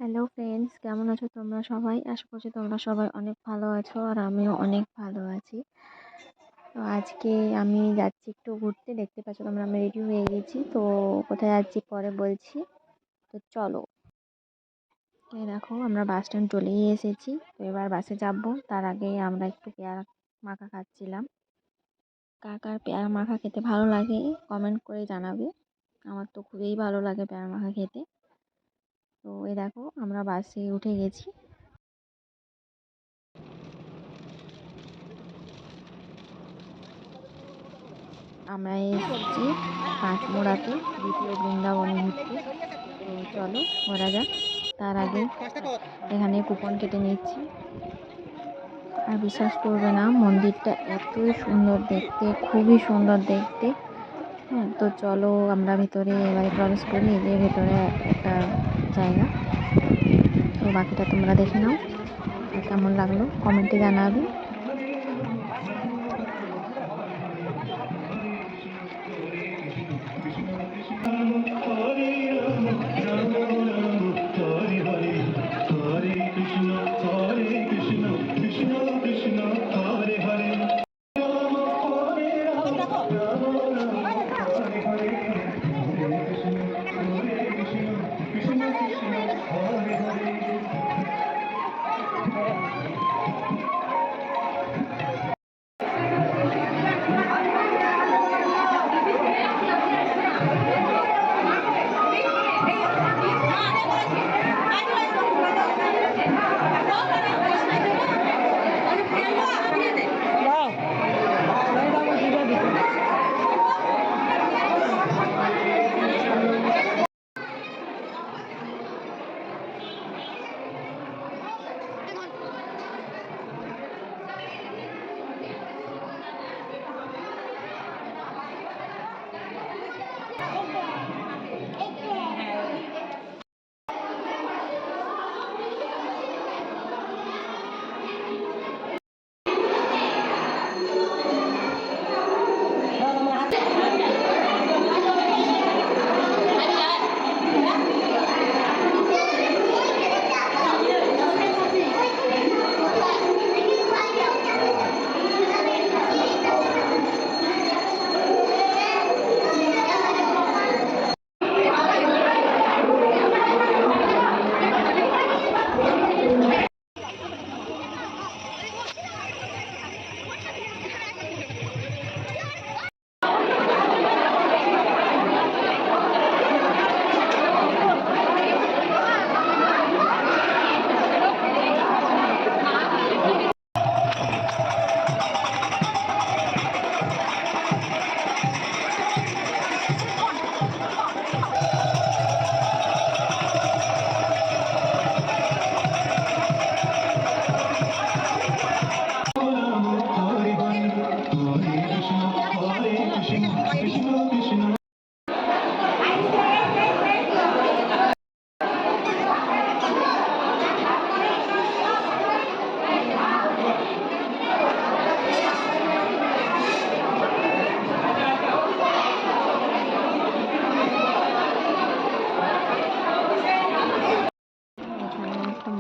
Hello friends, কেমন আছো তোমরা সবাই? আশা করছি তোমরা সবাই অনেক ভালো আছো আর আমিও অনেক ভালো আছি। তো আজকে আমি যাচ্ছি একটু ঘুরতে। দেখতে পাচ্ছ তোমরা, আমি রেডি হয়ে গেছি। তো কোথায় যাচ্ছি পরে বলছি। তো চলো। এই দেখো, আমরা বাস স্ট্যান্ড চলেই এসেছি। তো এবার বাসে যাবো। তার আগে আমরা একটু পেয়ারা মাখা খাচ্ছিলাম। কার কার পেয়ারা মাখা খেতে ভালো লাগে কমেন্ট করে জানাবে। আমার তো খুবই ভালো লাগে পেয়ারা মাখা খেতে। তো এই দেখো, আমরা বাসে উঠে গেছি। আমরা এসেছি পাঁচমোড়াতে দ্বিতীয় বৃন্দাবন ঘুরতে। তো চলো ঘোরা যাক। তার আগে এখানে কুপন কেটে নিচ্ছি। আর বিশ্বাস করবে না, মন্দিরটা এতই সুন্দর দেখতে, খুবই সুন্দর দেখতে। হ্যাঁ, তো চলো আমরা ভিতরে এবারে প্রবেশ করি। এই যে ভেতরে একটা জায়গা। তো বাকিটা তোমরা দেখে নাও। আর কেমন লাগলো কমেন্টে জানাবে।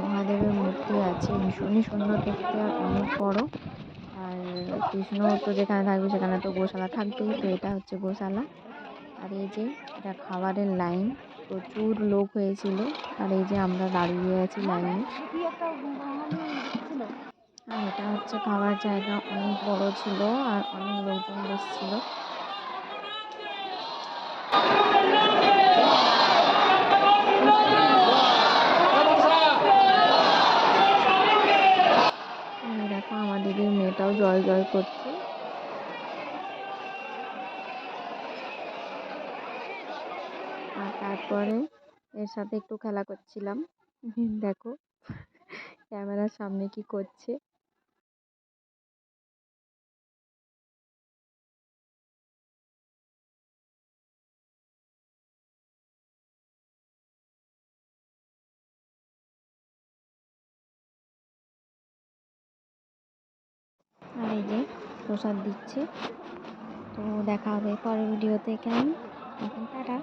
মহাদেবের মূর্তি আছে, ভীষণই সুন্দর দেখতে আর অনেক বড়। আর কৃষ্ণ তো যেখানে থাকবে সেখানে তো গোশালা থাকবেই। তো এটা হচ্ছে গোশালা। আর এই যে এটা খাবারের লাইন, প্রচুর লোক হয়েছিল। আর এই যে আমরা দাঁড়িয়ে আছি লাইনে। আর এটা হচ্ছে খাওয়ার জায়গা, অনেক বড় ছিল আর অনেক লোকজন বসছিল। দেখো, আমার দিদির মেয়েটাও জয় জয় করছে। আর তারপরে এর সাথে একটু খেলা করছিলাম। দেখো ক্যামেরার সামনে কি করছে। আর এই যে প্রসাদ দিচ্ছে। তো দেখা হবে পরের ভিডিওতে। কেমন এখন টাটা।